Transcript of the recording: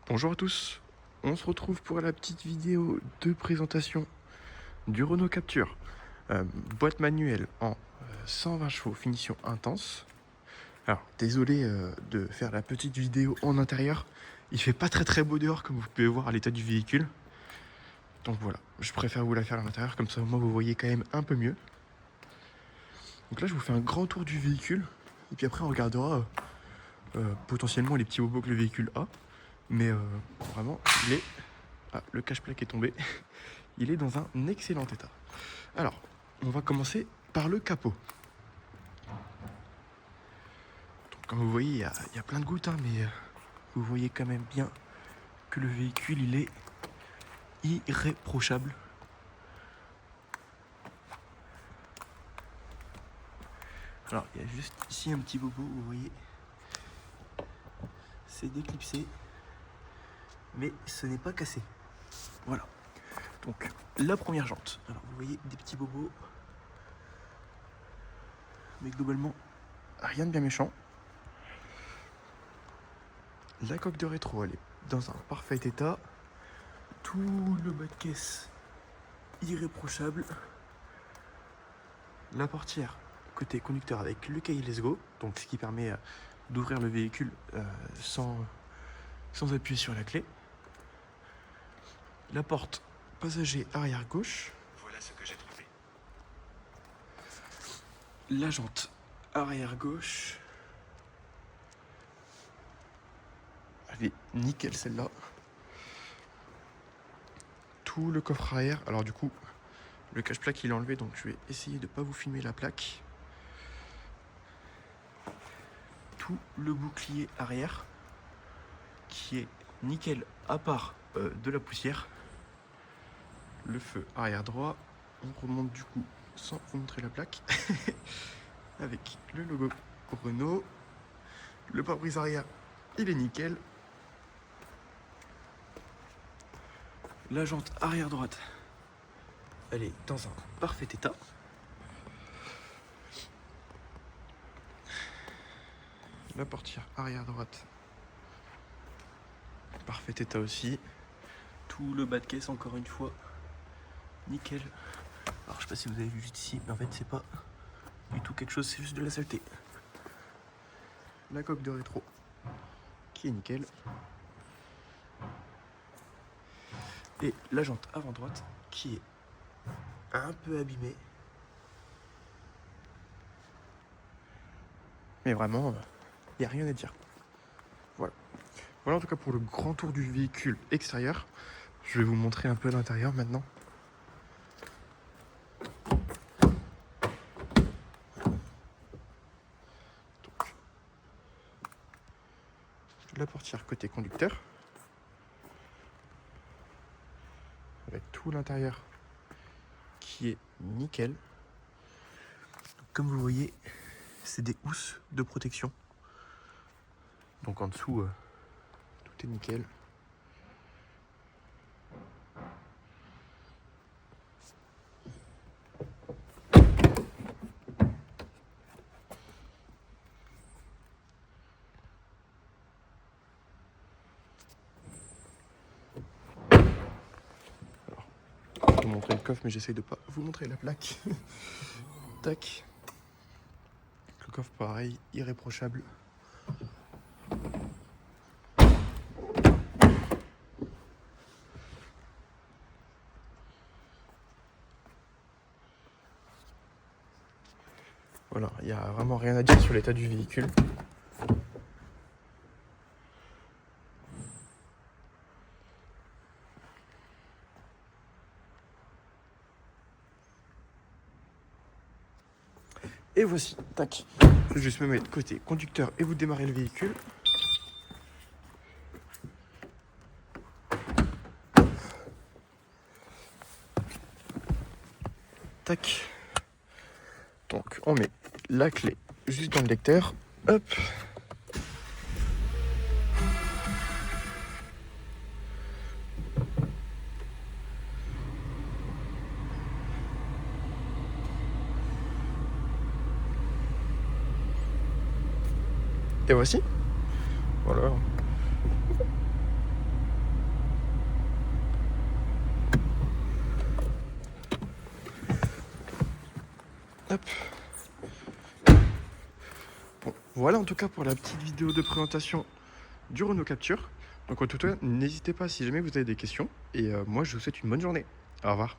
Bonjour à tous, on se retrouve pour la petite vidéo de présentation du Renault Captur. Boîte manuelle en 120 chevaux, finition intense. Alors désolé de faire la petite vidéo en intérieur, il fait pas très beau dehors comme vous pouvez voir à l'état du véhicule. Donc voilà, je préfère vous la faire à l'intérieur, comme ça au moins vous voyez quand même un peu mieux. Donc là je vous fais un grand tour du véhicule, et puis après on regardera potentiellement les petits bobos que le véhicule a. Mais vraiment, il est... Ah, le cache-plaque est tombé. Il est dans un excellent état. Alors, on va commencer par le capot. Donc, comme vous voyez, il y a plein de gouttes, hein, mais vous voyez quand même bien que le véhicule, il est irréprochable. Alors, il y a juste ici un petit bobo, vous voyez. C'est déclipsé, mais ce n'est pas cassé. Voilà. Donc, la première jante. Alors, vous voyez des petits bobos. Mais globalement, rien de bien méchant. La coque de rétro, elle est dans un parfait état. Tout le bas de caisse irréprochable. La portière côté conducteur avec le cahier Let's Go, donc ce qui permet d'ouvrir le véhicule sans appuyer sur la clé. La porte passager arrière gauche. Voilà ce que j'ai trouvé. La jante arrière gauche. Elle est nickel celle-là. Tout le coffre arrière. Alors du coup, le cache-plaque il est enlevé, donc je vais essayer de ne pas vous filmer la plaque. Tout le bouclier arrière qui est nickel à part de la poussière. Le feu arrière droit. On remonte du coup sans vous montrer la plaque. Avec le logo Renault. Le pare-brise arrière, il est nickel. La jante arrière droite, elle est dans un parfait état. La portière arrière droite, parfait état aussi. Tout le bas de caisse, encore une fois, nickel. Alors je sais pas si vous avez vu juste ici, mais en fait c'est pas du tout quelque chose, c'est juste de la saleté. La coque de rétro qui est nickel. Et la jante avant droite qui est un peu abîmée. Mais vraiment, il n'y a rien à dire. Voilà. Voilà en tout cas pour le grand tour du véhicule extérieur. Je vais vous montrer un peu l'intérieur maintenant. Donc, la portière côté conducteur. Avec tout l'intérieur qui est nickel. Donc, comme vous voyez, c'est des housses de protection. Donc en dessous, tout est nickel. Je vais vous montrer le coffre, mais j'essaye de pas vous montrer la plaque. Tac. Le coffre pareil, irréprochable. Voilà, il n'y a vraiment rien à dire sur l'état du véhicule. Et voici, tac. Je vais juste me mettre côté conducteur et vous démarrer le véhicule. Tac. Donc on met la clé juste dans le lecteur. Hop. Et voici. Voilà. Hop. Bon, voilà en tout cas pour la petite vidéo de présentation du Renault Capture. Donc en tout cas, n'hésitez pas si jamais vous avez des questions. Et moi, je vous souhaite une bonne journée. Au revoir.